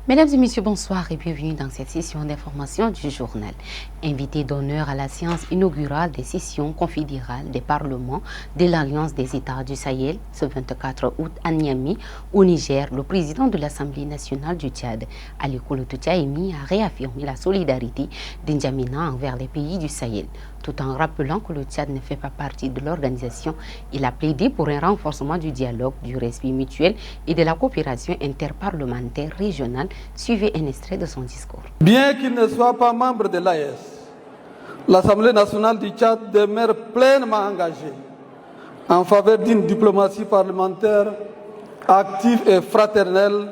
Mesdames et messieurs, bonsoir et bienvenue dans cette session d'information du journal. Invité d'honneur à la séance inaugurale des sessions confédérales des parlements de l'Alliance des États du Sahel, ce 24 août à Niamey, au Niger, le président de l'Assemblée nationale du Tchad, Ali Kouloutou Tchaimi, a réaffirmé la solidarité d'Injamena envers les pays du Sahel. Tout en rappelant que le Tchad ne fait pas partie de l'organisation, il a plaidé pour un renforcement du dialogue, du respect mutuel et de la coopération interparlementaire régionale. Suivez un extrait de son discours. Bien qu'il ne soit pas membre de l'AES, l'Assemblée nationale du Tchad demeure pleinement engagée en faveur d'une diplomatie parlementaire active et fraternelle,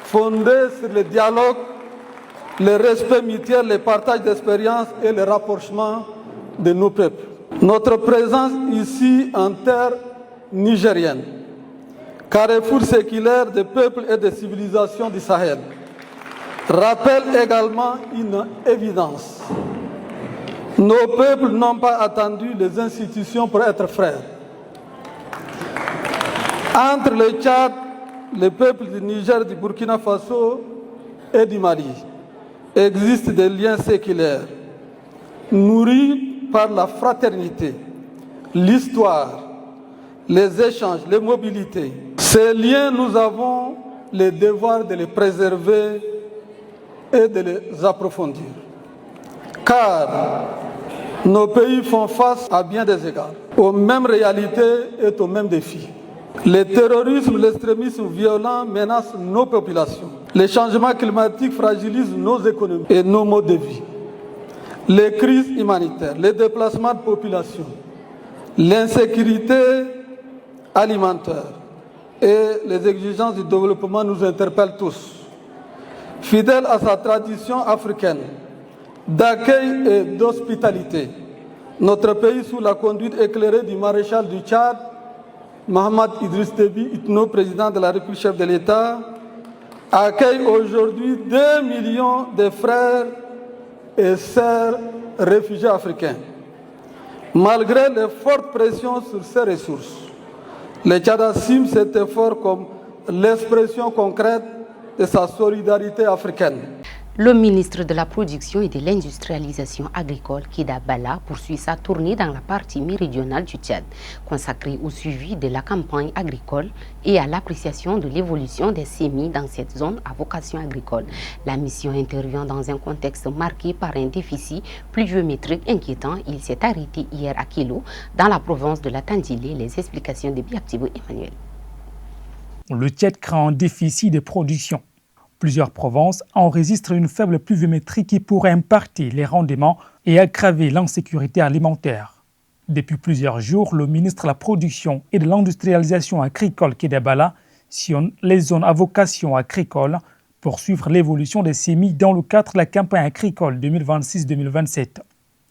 fondée sur le dialogue, le respect mutuel, le partage d'expériences et le rapprochement de nos peuples. Notre présence ici en terre nigérienne, carrefour séculaire des peuples et des civilisations du Sahel, rappelle également une évidence. Nos peuples n'ont pas attendu les institutions pour être frères. Entre le Tchad, les peuples du Niger, du Burkina Faso et du Mali existent des liens séculaires, nourris par la fraternité, l'histoire, les échanges, les mobilités. Ces liens, nous avons le devoir de les préserver et de les approfondir. Car nos pays font face à bien des égards, aux mêmes réalités et aux mêmes défis. Le terrorisme, l'extrémisme violent menacent nos populations. Les changements climatiques fragilisent nos économies et nos modes de vie. Les crises humanitaires, les déplacements de population, l'insécurité alimentaire et les exigences du développement nous interpellent tous. Fidèle à sa tradition africaine d'accueil et d'hospitalité, notre pays, sous la conduite éclairée du maréchal du Tchad, Mohamed Idriss Déby Itno, président de la République, chef de l'État, accueille aujourd'hui 2 millions de frères et sœurs réfugiés africains. Malgré les fortes pressions sur ces ressources, le Tchad assume cet effort comme l'expression concrète de sa solidarité africaine. Le ministre de la Production et de l'Industrialisation agricole, Kida Bala, poursuit sa tournée dans la partie méridionale du Tchad, consacrée au suivi de la campagne agricole et à l'appréciation de l'évolution des semis dans cette zone à vocation agricole. La mission intervient dans un contexte marqué par un déficit pluviométrique inquiétant. Il s'est arrêté hier à Kilo, dans la province de la Tandilé. Les explications de Biaktibo Emmanuel. Le Tchad craint un déficit de production. Plusieurs provinces enregistrent une faible pluviométrie qui pourrait impacter les rendements et aggraver l'insécurité alimentaire. Depuis plusieurs jours, le ministre de la Production et de l'Industrialisation agricole, Kida Bala, sillonne les zones à vocation agricole pour suivre l'évolution des semis dans le cadre de la campagne agricole 2026-2027.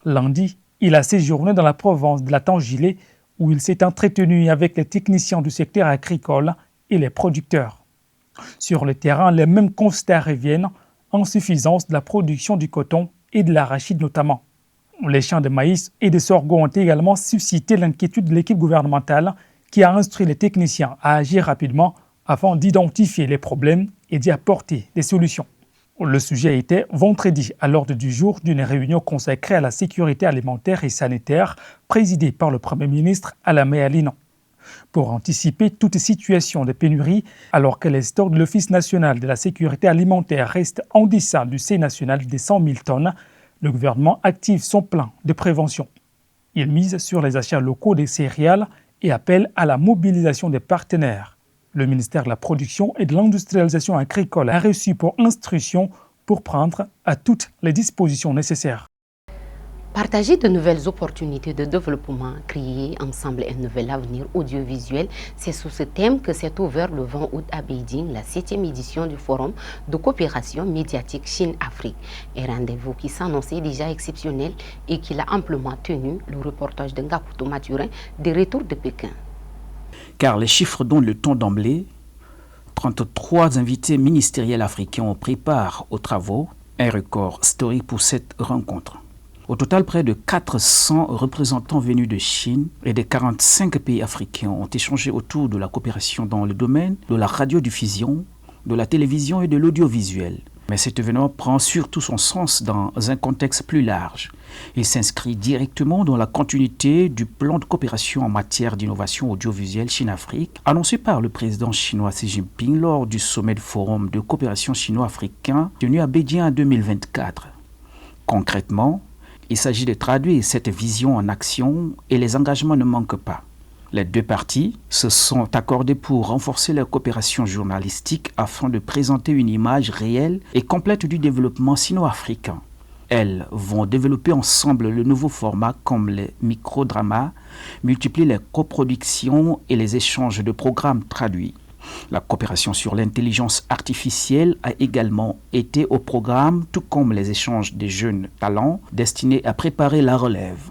Lundi, il a séjourné dans la province de la Tangilé où il s'est entretenu avec les techniciens du secteur agricole et les producteurs. Sur le terrain, les mêmes constats reviennent, insuffisance de la production du coton et de l'arachide notamment. Les champs de maïs et de sorgho ont également suscité l'inquiétude de l'équipe gouvernementale qui a instruit les techniciens à agir rapidement afin d'identifier les problèmes et d'y apporter des solutions. Le sujet était vendredi à l'ordre du jour d'une réunion consacrée à la sécurité alimentaire et sanitaire présidée par le Premier ministre Alamé Alinan. Pour anticiper toute situation de pénurie, alors que les stocks de l'Office national de la sécurité alimentaire restent en deçà du seuil national des 100 000 tonnes, le gouvernement active son plan de prévention. Il mise sur les achats locaux des céréales et appelle à la mobilisation des partenaires. Le ministère de la Production et de l'Industrialisation agricole a reçu pour instruction pour prendre à toutes les dispositions nécessaires. Partager de nouvelles opportunités de développement, créer ensemble un nouvel avenir audiovisuel, c'est sous ce thème que s'est ouvert le 20 août à Beijing la 7e édition du Forum de coopération médiatique Chine-Afrique. Un rendez-vous qui s'annonçait déjà exceptionnel et qui l'a amplement tenu, le reportage de Ngakuto Mathurin des retours de Pékin. Car les chiffres donnent le ton d'emblée. 33 invités ministériels africains ont pris part aux travaux, un record historique pour cette rencontre. Au total, près de 400 représentants venus de Chine et des 45 pays africains ont échangé autour de la coopération dans le domaine de la radiodiffusion, de la télévision et de l'audiovisuel. Mais cet événement prend surtout son sens dans un contexte plus large. Il s'inscrit directement dans la continuité du plan de coopération en matière d'innovation audiovisuelle Chine-Afrique, annoncé par le président chinois Xi Jinping lors du sommet du Forum de coopération chino-africain tenu à Beijing en 2024. Concrètement, il s'agit de traduire cette vision en action et les engagements ne manquent pas. Les deux parties se sont accordées pour renforcer leur coopération journalistique afin de présenter une image réelle et complète du développement sino-africain. Elles vont développer ensemble le nouveau format comme les microdramas, multiplier les coproductions et les échanges de programmes traduits. La coopération sur l'intelligence artificielle a également été au programme, tout comme les échanges des jeunes talents destinés à préparer la relève.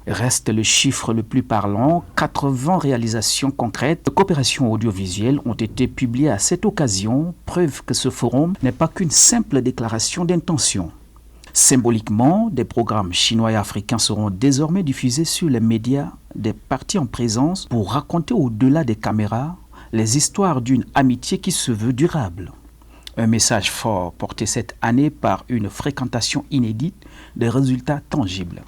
Reste le chiffre le plus parlant, 80 réalisations concrètes de coopération audiovisuelle ont été publiées à cette occasion, preuve que ce forum n'est pas qu'une simple déclaration d'intention. Symboliquement, des programmes chinois et africains seront désormais diffusés sur les médias des parties en présence pour raconter au-delà des caméras les histoires d'une amitié qui se veut durable. Un message fort porté cette année par une fréquentation inédite, des résultats tangibles.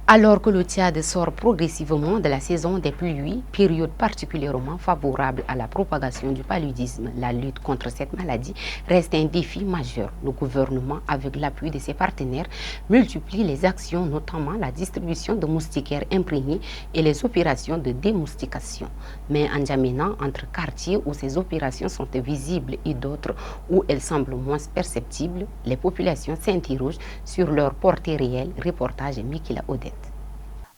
Alors que le Tchad sort progressivement de la saison des pluies, période particulièrement favorable à la propagation du paludisme, la lutte contre cette maladie reste un défi majeur. Le gouvernement, avec l'appui de ses partenaires, multiplie les actions, notamment la distribution de moustiquaires imprégnés et les opérations de démoustication. Mais en N'Djamena, entre quartiers où ces opérations sont visibles et d'autres où elles semblent moins perceptibles, les populations s'interrogent sur leur portée réelle. Reportage Mikila Odette.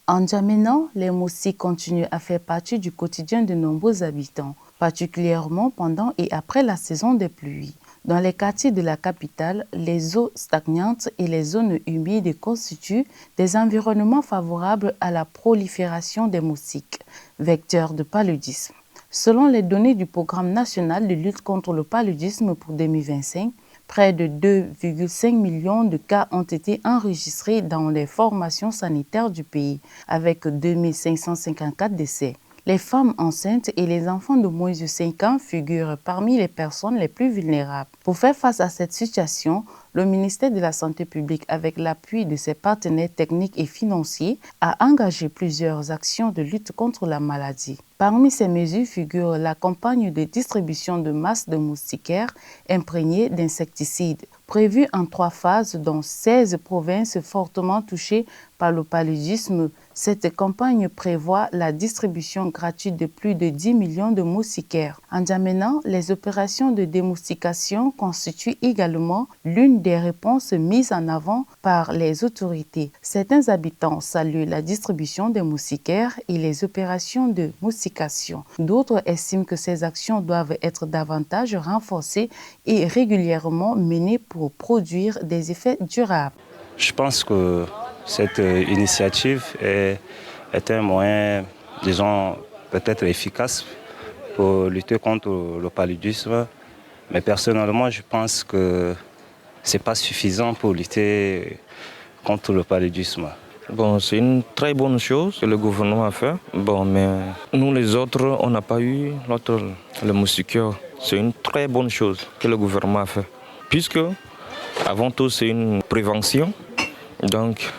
En N'Djamena, les moustiques continuent à faire partie du quotidien de nombreux habitants, particulièrement pendant et après la saison des pluies. Dans les quartiers de la capitale, les eaux stagnantes et les zones humides constituent des environnements favorables à la prolifération des moustiques, vecteurs de paludisme. Selon les données du Programme national de lutte contre le paludisme pour 2025, près de 2,5 millions de cas ont été enregistrés dans les formations sanitaires du pays, avec 2554 décès. Les femmes enceintes et les enfants de moins de 5 ans figurent parmi les personnes les plus vulnérables. Pour faire face à cette situation, le ministère de la Santé publique, avec l'appui de ses partenaires techniques et financiers, a engagé plusieurs actions de lutte contre la maladie. Parmi ces mesures figure la campagne de distribution de masses de moustiquaires imprégnés d'insecticides, prévue en 3 phases dans 16 provinces fortement touchées par le paludisme. Cette campagne prévoit la distribution gratuite de plus de 10 millions de moustiquaires. En N'Djamena, les opérations de démoustication constituent également l'une des réponses mises en avant par les autorités. Certains habitants saluent la distribution des moustiquaires et les opérations de moustication. D'autres estiment que ces actions doivent être davantage renforcées et régulièrement menées pour produire des effets durables. Je pense que cette initiative est un moyen, disons, peut-être efficace pour lutter contre le paludisme. Mais personnellement, je pense que ce n'est pas suffisant pour lutter contre le paludisme. Bon, c'est une très bonne chose que le gouvernement a fait. Bon, mais nous les autres, on n'a pas eu le moustiquaire. C'est une très bonne chose que le gouvernement a fait. Puisque, avant tout, c'est une prévention. Donc,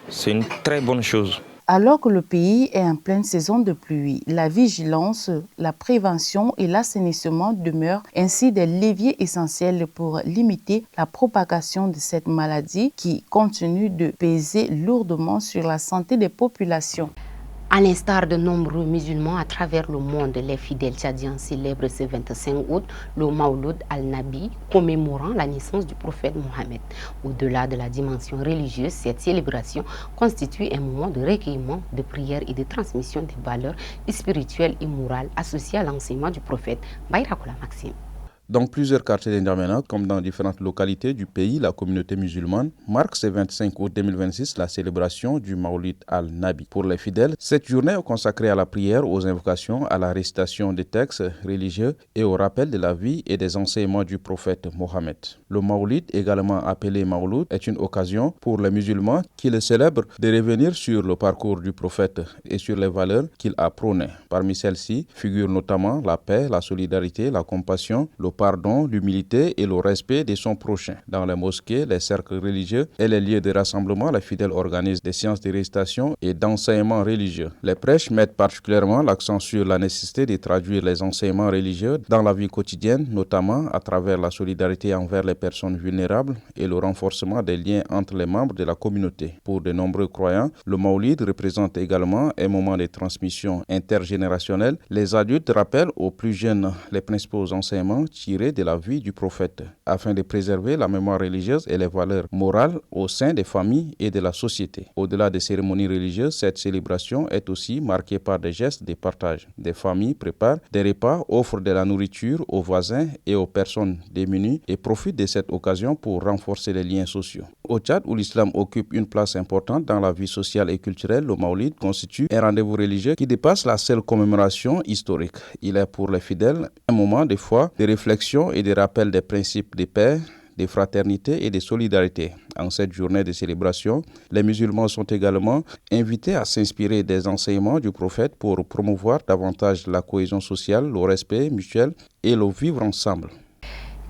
c'est une très bonne chose. Alors que le pays est en pleine saison de pluie, la vigilance, la prévention et l'assainissement demeurent ainsi des leviers essentiels pour limiter la propagation de cette maladie qui continue de peser lourdement sur la santé des populations. À l'instar de nombreux musulmans à travers le monde, les fidèles tchadiens célèbrent ce 25 août le Mawlud al-Nabi, commémorant la naissance du prophète Mohammed. Au-delà de la dimension religieuse, cette célébration constitue un moment de recueillement, de prière et de transmission des valeurs spirituelles et morales associées à l'enseignement du prophète. Bayrakoula Maxime. Dans plusieurs quartiers de N'Djamena, comme dans différentes localités du pays, la communauté musulmane marque ce 25 août 2026 la célébration du Maulid al-Nabi. Pour les fidèles, cette journée est consacrée à la prière, aux invocations, à la récitation des textes religieux et au rappel de la vie et des enseignements du prophète Mohammed. Le Maulid, également appelé Mauloud, est une occasion pour les musulmans qui le célèbrent de revenir sur le parcours du prophète et sur les valeurs qu'il a prônées. Parmi celles-ci figurent notamment la paix, la solidarité, la compassion, le pardon, l'humilité et le respect de son prochain. Dans les mosquées, les cercles religieux et les lieux de rassemblement, les fidèles organisent des séances de récitation et d'enseignement religieux. Les prêches mettent particulièrement l'accent sur la nécessité de traduire les enseignements religieux dans la vie quotidienne, notamment à travers la solidarité envers les personnes vulnérables et le renforcement des liens entre les membres de la communauté. Pour de nombreux croyants, le Maulid représente également un moment de transmission intergénérationnelle. Les adultes rappellent aux plus jeunes les principaux enseignements tirés de la vie du prophète, afin de préserver la mémoire religieuse et les valeurs morales au sein des familles et de la société. Au-delà des cérémonies religieuses, cette célébration est aussi marquée par des gestes de partage. Des familles préparent des repas, offrent de la nourriture aux voisins et aux personnes démunies et profitent de cette occasion pour renforcer les liens sociaux. Au Tchad, où l'islam occupe une place importante dans la vie sociale et culturelle, le Maulid constitue un rendez-vous religieux qui dépasse la seule commémoration historique. Il est pour les fidèles un moment de foi, de réflexion et de rappel des principes de paix, de fraternité et de solidarité. En cette journée de célébration, les musulmans sont également invités à s'inspirer des enseignements du prophète pour promouvoir davantage la cohésion sociale, le respect mutuel et le vivre ensemble.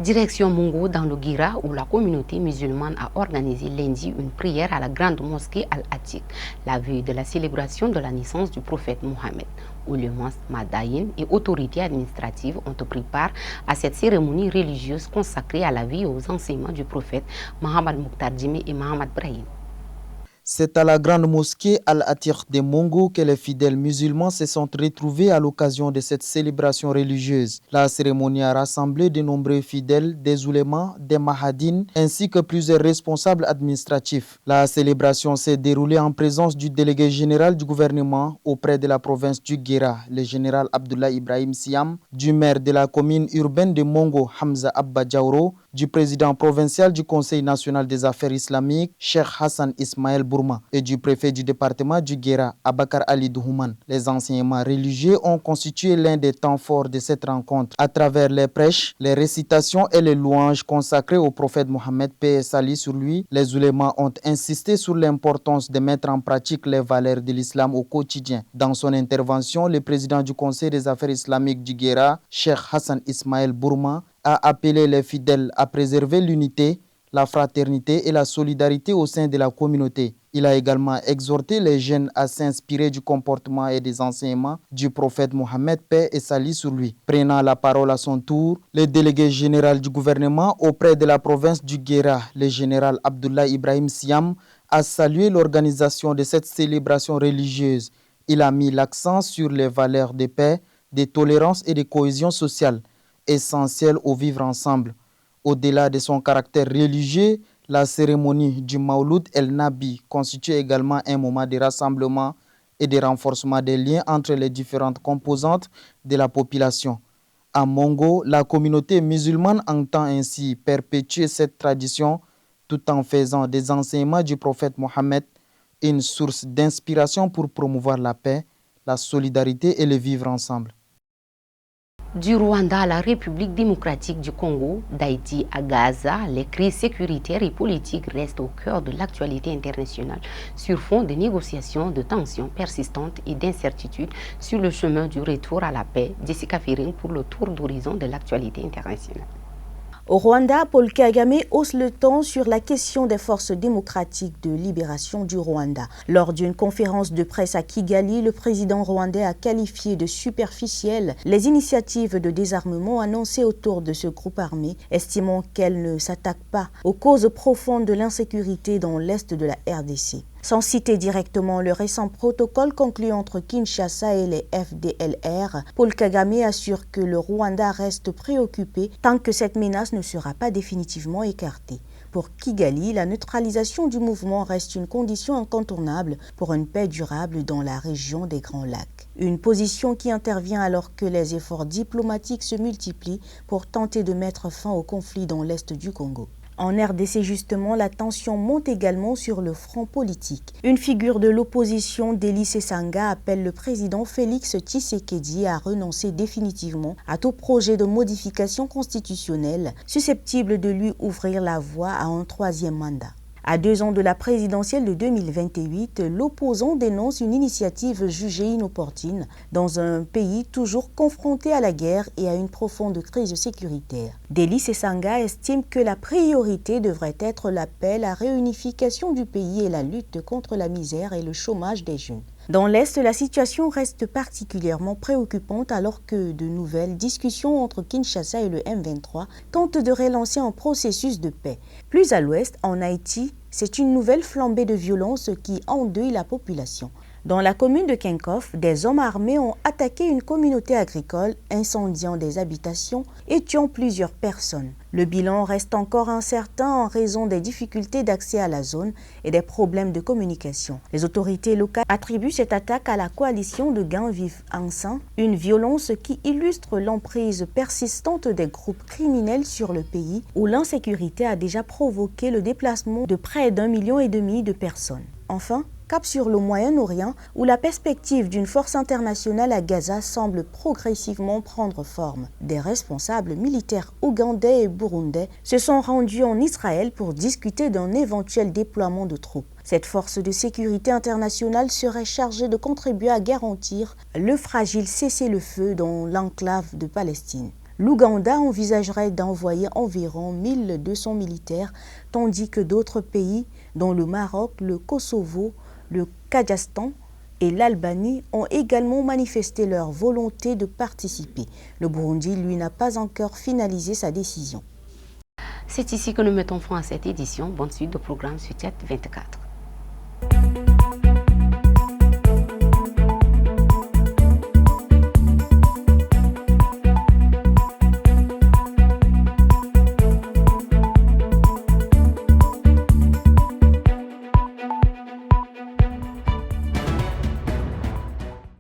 Direction Mongo dans le Guira où la communauté musulmane a organisé lundi une prière à la grande mosquée Al-Atiq, la veille de la célébration de la naissance du prophète Mohammed. Oulémas, Madaïn et autorités administratives ont pris part à cette cérémonie religieuse consacrée à la vie et aux enseignements du prophète Mohammed Mokhtar Djimé et Mohamed Brahim. C'est à la grande mosquée Al-Atiq de Mongo que les fidèles musulmans se sont retrouvés à l'occasion de cette célébration religieuse. La cérémonie a rassemblé de nombreux fidèles, des oulémas, des mahadines, ainsi que plusieurs responsables administratifs. La célébration s'est déroulée en présence du délégué général du gouvernement auprès de la province du Guéra, le général Abdullah Ibrahim Siam, du maire de la commune urbaine de Mongo, Hamza Abba Diawro, du président provincial du Conseil national des affaires islamiques, Cheikh Hassan Ismaël Bourma, et du préfet du département du Guéra, Abakar Ali Douhouman. Les enseignements religieux ont constitué l'un des temps forts de cette rencontre. À travers les prêches, les récitations et les louanges consacrées au prophète Mohammed, paix et salut sur lui, les oulémas ont insisté sur l'importance de mettre en pratique les valeurs de l'islam au quotidien. Dans son intervention, le président du Conseil des affaires islamiques du Guéra, Cheikh Hassan Ismaël Bourma, a appelé les fidèles à préserver l'unité, la fraternité et la solidarité au sein de la communauté. Il a également exhorté les jeunes à s'inspirer du comportement et des enseignements du prophète Mohammed, paix et salut sur lui. Prenant la parole à son tour, le délégué général du gouvernement auprès de la province du Guéra, le général Abdullah Ibrahim Siam, a salué l'organisation de cette célébration religieuse. Il a mis l'accent sur les valeurs de paix, de tolérance et de cohésion sociale, essentielles au vivre ensemble. Au-delà de son caractère religieux, la cérémonie du Mauloud el-Nabi constitue également un moment de rassemblement et de renforcement des liens entre les différentes composantes de la population. À Mongo, la communauté musulmane entend ainsi perpétuer cette tradition tout en faisant des enseignements du prophète Mohammed une source d'inspiration pour promouvoir la paix, la solidarité et le vivre ensemble. Du Rwanda à la République démocratique du Congo, d'Haïti à Gaza, les crises sécuritaires et politiques restent au cœur de l'actualité internationale sur fond de négociations, de tensions persistantes et d'incertitudes sur le chemin du retour à la paix. Jessica Firing pour le tour d'horizon de l'actualité internationale. Au Rwanda, Paul Kagame hausse le ton sur la question des forces démocratiques de libération du Rwanda. Lors d'une conférence de presse à Kigali, le président rwandais a qualifié de superficielles les initiatives de désarmement annoncées autour de ce groupe armé, estimant qu'elles ne s'attaquent pas aux causes profondes de l'insécurité dans l'est de la RDC. Sans citer directement le récent protocole conclu entre Kinshasa et les FDLR, Paul Kagame assure que le Rwanda reste préoccupé tant que cette menace ne sera pas définitivement écartée. Pour Kigali, la neutralisation du mouvement reste une condition incontournable pour une paix durable dans la région des Grands Lacs. Une position qui intervient alors que les efforts diplomatiques se multiplient pour tenter de mettre fin au conflit dans l'est du Congo. En RDC, justement, la tension monte également sur le front politique. Une figure de l'opposition, Deli Sesanga, appelle le président Félix Tshisekedi à renoncer définitivement à tout projet de modification constitutionnelle susceptible de lui ouvrir la voie à un troisième mandat. À 2 ans de la présidentielle de 2028, l'opposant dénonce une initiative jugée inopportune dans un pays toujours confronté à la guerre et à une profonde crise sécuritaire. Deli Sesanga estime que la priorité devrait être l'appel à réunification du pays et la lutte contre la misère et le chômage des jeunes. Dans l'Est, la situation reste particulièrement préoccupante alors que de nouvelles discussions entre Kinshasa et le M23 tentent de relancer un processus de paix. Plus à l'ouest, en Haïti, c'est une nouvelle flambée de violence qui endeuille la population. Dans la commune de Kinkof, des hommes armés ont attaqué une communauté agricole, incendiant des habitations et tuant plusieurs personnes. Le bilan reste encore incertain en raison des difficultés d'accès à la zone et des problèmes de communication. Les autorités locales attribuent cette attaque à la coalition de Gain Vif Ansan, une violence qui illustre l'emprise persistante des groupes criminels sur le pays où l'insécurité a déjà provoqué le déplacement de près d'1,5 million de personnes. Enfin, cap sur le Moyen-Orient où la perspective d'une force internationale à Gaza semble progressivement prendre forme. Des responsables militaires ougandais et burundais se sont rendus en Israël pour discuter d'un éventuel déploiement de troupes. Cette force de sécurité internationale serait chargée de contribuer à garantir le fragile cessez-le-feu dans l'enclave de Palestine. L'Ouganda envisagerait d'envoyer environ 1200 militaires, tandis que d'autres pays, dont le Maroc, le Kosovo, le Kazakhstan et l'Albanie ont également manifesté leur volonté de participer. Le Burundi, lui, n'a pas encore finalisé sa décision. C'est ici que nous mettons fin à cette édition. Bonne suite de programme sur Chat 24.